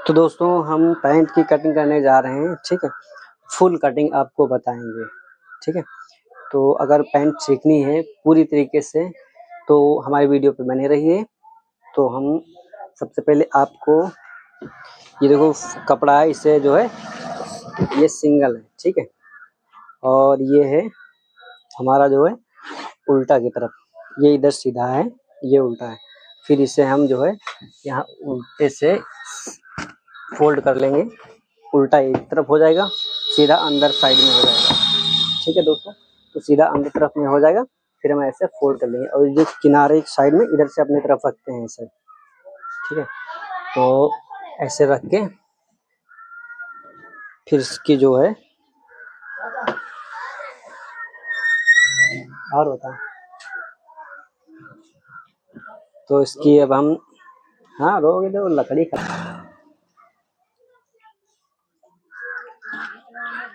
तो दोस्तों हम पैंट की कटिंग करने जा रहे हैं, ठीक है। फुल कटिंग आपको बताएंगे, ठीक है। तो अगर पैंट सीखनी है पूरी तरीके से तो हमारी वीडियो पे बने रहिए। तो हम सबसे पहले आपको ये देखो कपड़ा है, इससे जो है ये सिंगल है, ठीक है। और ये है हमारा जो है उल्टा की तरफ, ये इधर सीधा है, ये उल्टा है। फिर इसे हम जो है यहाँ उल्टे से फोल्ड कर लेंगे, उल्टा एक तरफ हो जाएगा, सीधा अंदर साइड में हो जाएगा, ठीक है दोस्तों। तो सीधा अंदर तरफ में हो जाएगा, फिर हम ऐसे फोल्ड कर लेंगे और जो किनारे एक साइड में इधर से अपनी तरफ रखते हैं ऐसे, ठीक है। तो ऐसे रख के फिर इसकी जो है और होता है, तो इसकी अब हम रोगे तो लकड़ी का।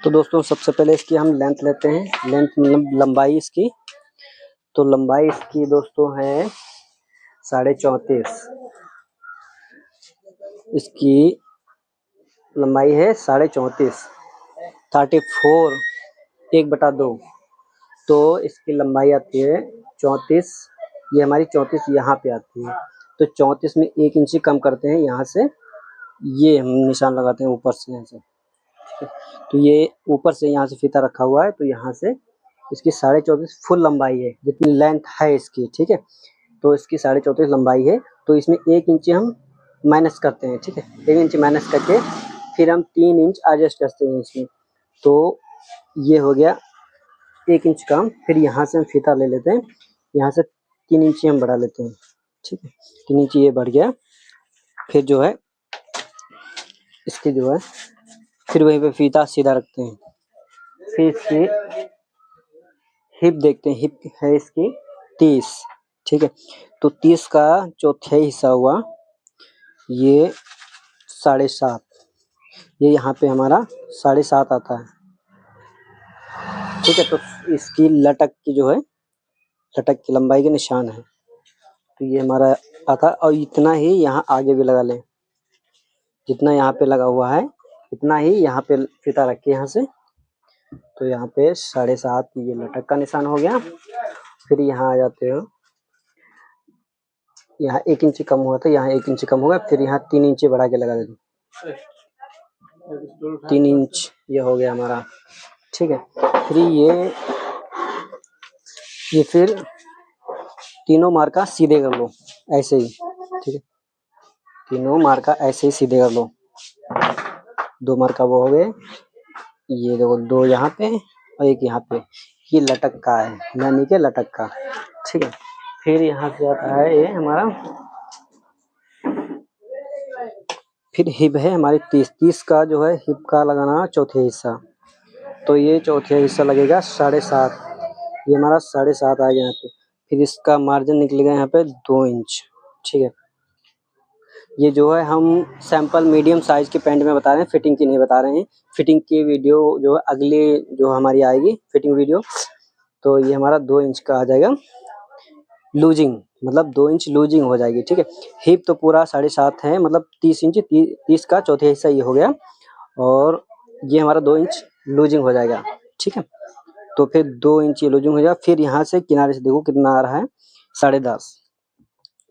तो दोस्तों सबसे पहले इसकी हम लेंथ लेते हैं, लेंथ मतलब लंबाई इसकी। तो लंबाई इसकी दोस्तों है 34.5, इसकी लंबाई है 34.5, 34 1/2। तो इसकी लंबाई आती है 34, ये हमारी 34 यहाँ पे आती है। तो 34 में 1 इंच कम करते हैं यहाँ से, ये हम निशान लगाते हैं ऊपर से यहाँ से। तो ये ऊपर से यहाँ से फीता रखा हुआ है, तो यहाँ से इसकी 34.5 फुल लंबाई है, जितनी लेंथ है इसकी, ठीक है। तो इसकी 34.5 लंबाई है, तो इसमें 1 इंच हम माइनस करते हैं, ठीक है। 1 इंच माइनस करके फिर हम 3 इंच एडजस्ट करते हैं इसमें। तो ये हो गया 1 इंच कम। फिर यहाँ से हम फीता ले लेते हैं, यहाँ से 3 इंच हम बढ़ा लेते हैं, ठीक है। 3 इंच ये बढ़ गया। फिर जो है इसकी जो है फिर वहीं पे फीता सीधा रखते हैं। फिर इसकी हिप देखते हैं, हिप है इसकी 30, ठीक है। तो 30 का चौथाई हिस्सा हुआ ये 7.5, ये यहाँ पे हमारा 7.5 आता है, ठीक है। तो इसकी लटक की जो है लटक की लंबाई के निशान है, तो ये हमारा आता है। और इतना ही यहाँ आगे भी लगा लें, जितना यहाँ पे लगा हुआ है इतना ही यहाँ पे फीता रख के यहाँ से, तो यहाँ पे 7.5 ये लटक का निशान हो गया। फिर यहाँ आ जाते हो, यहाँ 1 इंच कम हुआ था, यहाँ 1 इंच कम होगा। फिर यहाँ 3 इंच बढ़ा के लगा देते, 3 इंच ये हो गया हमारा, ठीक है। फिर ये फिर तीनों मार्का सीधे कर लो ऐसे ही, ठीक है। तीनों मार्का ऐसे ही सीधे कर लो, 2 मार्का वो हो गए, ये देखो 2 यहाँ पे और 1 यहाँ पे, ये लटक का है, यानी कि लटक का, ठीक है। फिर यहाँ से आता है ये हमारा, फिर हिप है हमारी 30 का जो है हिप का लगाना चौथे हिस्सा। तो ये चौथे हिस्सा लगेगा 7.5, ये हमारा 7.5 आ गया यहाँ पे। फिर इसका मार्जिन निकलेगा यहाँ पे 2 इंच, ठीक है। ये जो है हम सैंपल मीडियम साइज के पैंट में बता रहे हैं, फिटिंग की नहीं बता रहे हैं। फिटिंग की वीडियो जो है अगली जो हमारी आएगी फिटिंग वीडियो, तो ये हमारा 2 इंच का आ जाएगा लूजिंग, मतलब 2 इंच लूजिंग हो जाएगी, ठीक है। हिप तो पूरा 7.5 है, मतलब 30 इंच, 30 का चौथे हिस्सा ये हो गया, और ये हमारा 2 इंच लूजिंग हो जाएगा, ठीक है। तो फिर 2 इंच ये लूजिंग हो जाएगा। फिर यहाँ से किनारे से देखो कितना आ रहा है 10.5,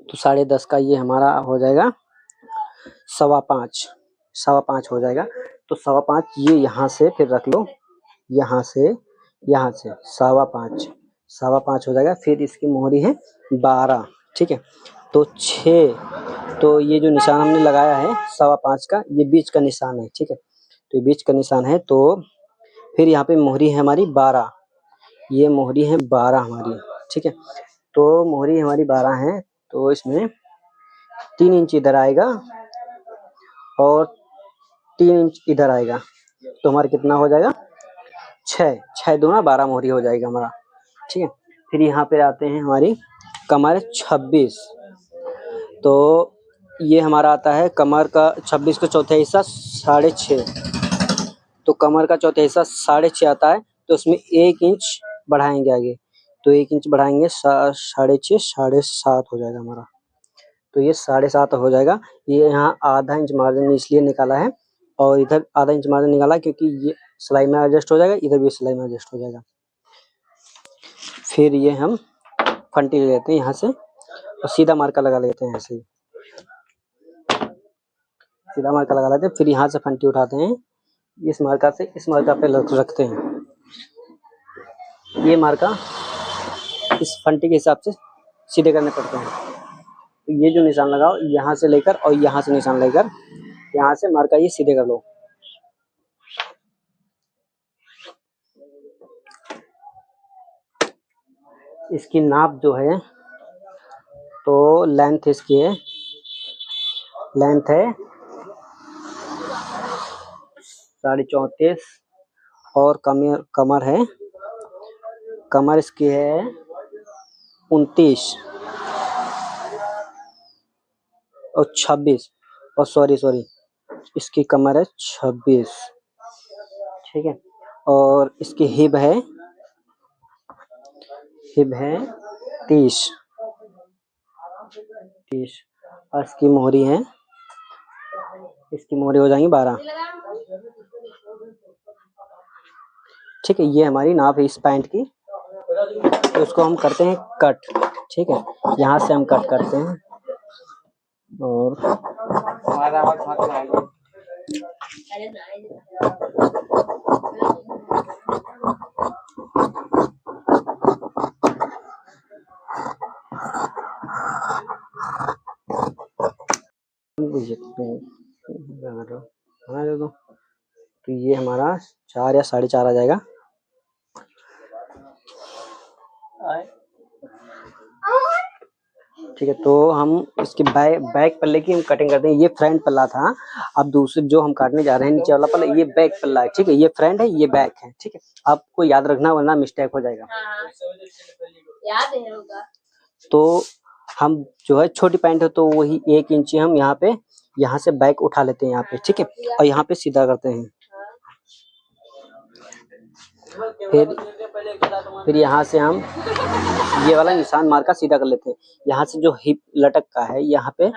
तो 10.5 का ये हमारा हो जाएगा 5.25, 5.25 हो जाएगा। तो 5.25 ये यहाँ से फिर रख लो, यहाँ से 5.25, 5.25 हो जाएगा। फिर इसकी मोहरी है 12, ठीक है। तो 6, तो ये जो निशान हमने लगाया है 5.25 का, ये बीच का निशान है, ठीक है। तो ये बीच का निशान है। तो फिर यहाँ पे मोहरी है हमारी 12, ये मोहरी है 12 हमारी, ठीक है। तो मोहरी हमारी 12 है, तो इसमें 3 इंच इधर आएगा और 3 इंच इधर आएगा, तो हमारा कितना हो जाएगा 6, 6 दूना 12 मोहरी हो जाएगा हमारा, ठीक है। फिर यहाँ पे आते हैं हमारी कमर 26, तो ये हमारा आता है कमर का 26 का चौथा हिस्सा 6.5, तो कमर का चौथा हिस्सा 6.5 आता है। तो उसमें 1 इंच बढ़ाएंगे आगे, तो 1 इंच बढ़ाएंगे 6.5, 7.5 हो जाएगा हमारा। तो ये 7.5 हो जाएगा। ये यहाँ आधा इंच मार्जिन इसलिए निकाला है और इधर आधा इंच मार्जिन निकाला क्योंकि ये सिलाई में एडजस्ट हो जाएगा, इधर भी सिलाई में एडजस्ट हो जाएगा। फिर ये हम फंटी ले लेते हैं यहाँ से और सीधा मार्का लगा लेते हैं। ऐसे ही सीधा मार्का लगा लेते हैं, फिर यहाँ से फंटी उठाते हैं, इस मार्का से इस मार्का पे रखते हैं। ये मार्का इस फंटी के हिसाब से सीधे करने पड़ते हैं। तो ये जो निशान लगाओ यहाँ से लेकर और यहाँ से निशान लेकर यहाँ से मार्का ये सीधे कर लो। इसकी नाप जो है तो लेंथ इसकी है, लेंथ है 34.5 और कमर है, कमर इसकी है 29 और 26 और सॉरी इसकी कमर है 26, ठीक है। और इसकी हिप है 30 और इसकी मोहरी है, इसकी मोहरी हो जाएंगी 12, ठीक है। ये हमारी नाप है इस पैंट की। तो उसको हम करते हैं कट, ठीक है। यहाँ से हम कट करते हैं और तो ये हमारा 4 या 4.5 आ जाएगा। ठीक है, तो हम इसके बैक पल्ले की हम कटिंग करते हैं। ये फ्रंट पल्ला था, अब दूसरे जो हम काटने जा रहे हैं नीचे वाला पल्ला, ये बैक पल्ला है, ठीक है। ये फ्रंट है, ये बैक है, ठीक है। आपको याद रखना वरना मिस्टेक हो जाएगा। याद है होगा। तो हम जो है छोटी पैंट है तो वही 1 इंची हम यहाँ पे यहाँ से बैक उठा लेते हैं यहाँ पे, ठीक है। और यहाँ पे सीधा करते हैं। फिर यहाँ से हम ये वाला निशान मार्का सीधा कर लेते हैं। यहाँ से जो हिप लटक का है यहाँ पे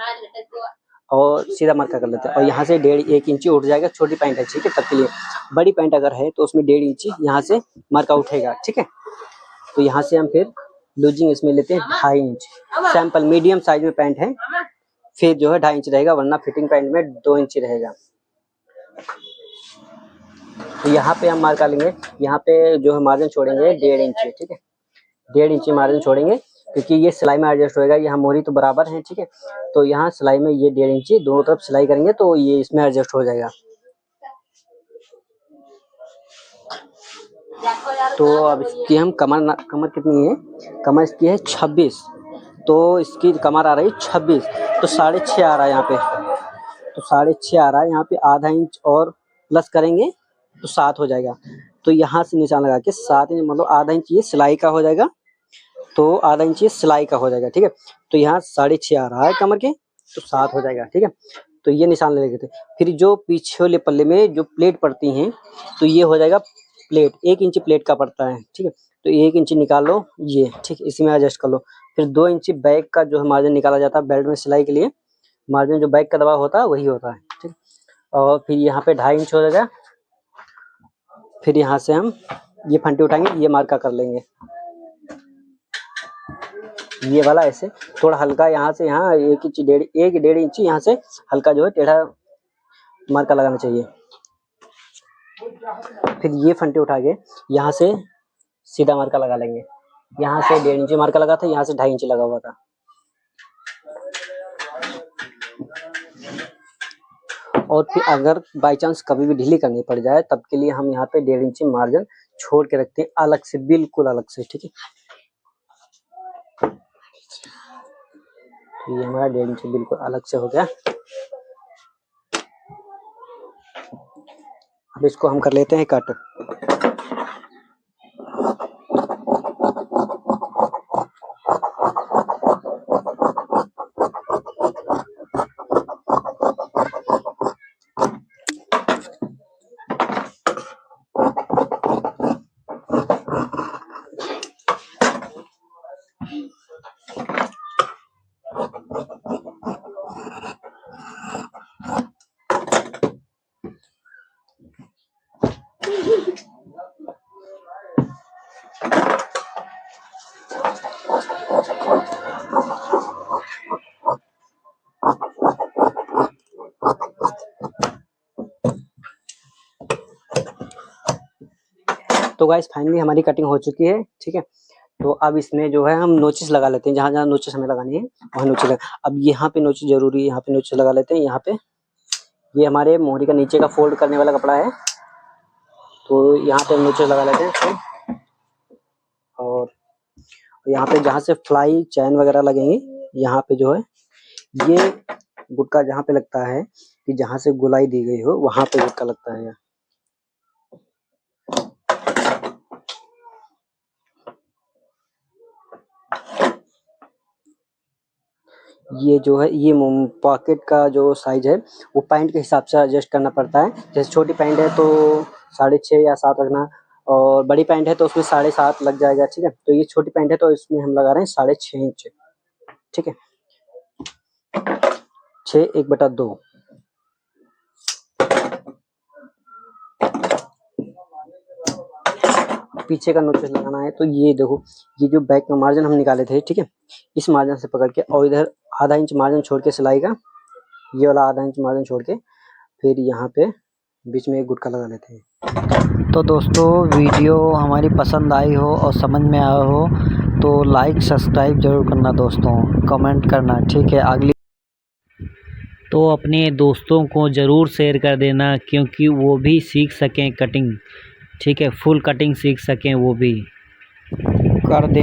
और सीधा मार्का कर लेते हैं और यहाँ से 1.5 इंची उठ जाएगा। छोटी पैंट है, ठीक है, तब के लिए। बड़ी पैंट अगर है तो उसमें 1.5 इंची यहाँ से मार्का उठेगा, ठीक है। तो यहाँ से हम फिर लूजिंग इसमें लेते हैं 2.5 इंच। सैंपल मीडियम साइज में पैंट है, फिर जो है 2.5 इंच रहेगा, वरना फिटिंग पैंट में 2 इंची रहेगा। तो यहाँ पे हम मार्का लेंगे, यहाँ पे जो है मार्जिन छोड़ेंगे 1.5 इंची, ठीक है। 1.5 इंची मार्जिन छोड़ेंगे क्योंकि ये सिलाई में एडजस्ट होएगा। यहाँ मोहरी तो बराबर है, ठीक है। तो यहाँ सिलाई में ये 1.5 इंची दोनों तरफ सिलाई करेंगे तो ये इसमें एडजस्ट हो जाएगा। तो अब इसकी हम कमर कितनी है, कमर इसकी है 26, तो इसकी कमर आ रही है 26, तो 6.5 आ रहा है यहाँ पे। तो 6.5 आ रहा है यहाँ पे, आधा इंच और प्लस करेंगे तो 7 हो जाएगा। तो यहाँ से निशान लगा के 7 इंच मतलब आधा इंच ये सिलाई का हो जाएगा, तो आधा इंच ये सिलाई का हो जाएगा, ठीक है। तो यहाँ 6.5 आ रहा है कमर के, तो 7 हो जाएगा, ठीक है। तो ये निशान ले लेते थे। फिर जो पीछे वाले पल्ले में जो प्लेट पड़ती हैं तो ये हो जाएगा प्लेट, 1 इंच प्लेट का पड़ता है, ठीक है। तो 1 इंच निकाल लो ये, ठीक, इसी में एडजस्ट कर लो। फिर 2 इंच बैक का जो है मार्जिन निकाला जाता है बेल्ट में सिलाई के लिए। मार्जिन जो बैक का दबाव होता है वही होता है, ठीक। और फिर यहाँ पे 2.5 इंच हो जाएगा। फिर यहाँ से हम ये फंटी उठाएंगे, ये मार्का कर लेंगे ये वाला ऐसे थोड़ा हल्का यहाँ से यहाँ 1 इंच 1.5 इंच यहाँ से हल्का जो है टेढ़ा मार्का लगाना चाहिए। फिर ये फंटी उठा के यहाँ से सीधा मार्का लगा लेंगे। यहाँ से 1.5 इंच मार्का लगा था, यहाँ से 2.5 इंच लगा हुआ था। और फिर अगर बाई चांस कभी भी ढीली करनी पड़ जाए तब के लिए हम यहाँ पे 1.5 इंच मार्जिन छोड़ के रखते हैं अलग से, बिल्कुल अलग से, ठीक है। ये हमारा 1.5 इंच बिल्कुल अलग से हो गया। अब इसको हम कर लेते हैं कट। गाइस फाइनली हमारी कटिंग हो चुकी है, ठीक है। तो अब इसमें जो है हम नोचिस लगा लेते हैं, जहाँ-जहाँ नोचिस हमें लगानी है वहाँ नोचिस अब यहाँ पे नोचिस जरूरी है, यहाँ पे नोचिस लगा लेते हैं। यहाँ पे ये हमारे मोहरी का नीचे का फोल्ड करने वाला कपड़ा है, तो यहाँ पे नोचिस लगा लेते हैं। और यहाँ पे जहाँ से फ्लाई चैन वगैरह लगेंगी, यहाँ पे जो है ये गुटका जहाँ पे लगता है कि जहाँ से गोलाई दी गई हो वहाँ पे गुटका लगता है। ये जो है ये पॉकेट का जो साइज है वो पैंट के हिसाब से एडजस्ट करना पड़ता है। जैसे छोटी पैंट है तो 6.5 या 7 रखना, और बड़ी पैंट है तो उसमें 7.5 लग जाएगा, ठीक है। तो ये छोटी पैंट है तो इसमें हम लगा रहे हैं 6.5 इंच, ठीक है। 6 1/2 पीछे का नोचिस लगाना है। तो ये देखो, ये जो बैक का मार्जिन हम निकाले थे, ठीक है, इस मार्जिन से पकड़ के और इधर आधा इंच मार्जिन छोड़ के सिलाई का, ये वाला आधा इंच मार्जिन छोड़ के फिर यहाँ पे बीच में एक गुटका लगा लेते हैं। तो दोस्तों वीडियो हमारी पसंद आई हो और समझ में आया हो तो लाइक सब्सक्राइब जरूर करना दोस्तों, कमेंट करना, ठीक है। अगली तो अपने दोस्तों को ज़रूर शेयर कर देना, क्योंकि वो भी सीख सकें कटिंग, ठीक है, फुल कटिंग सीख सकें वो भी कर दे।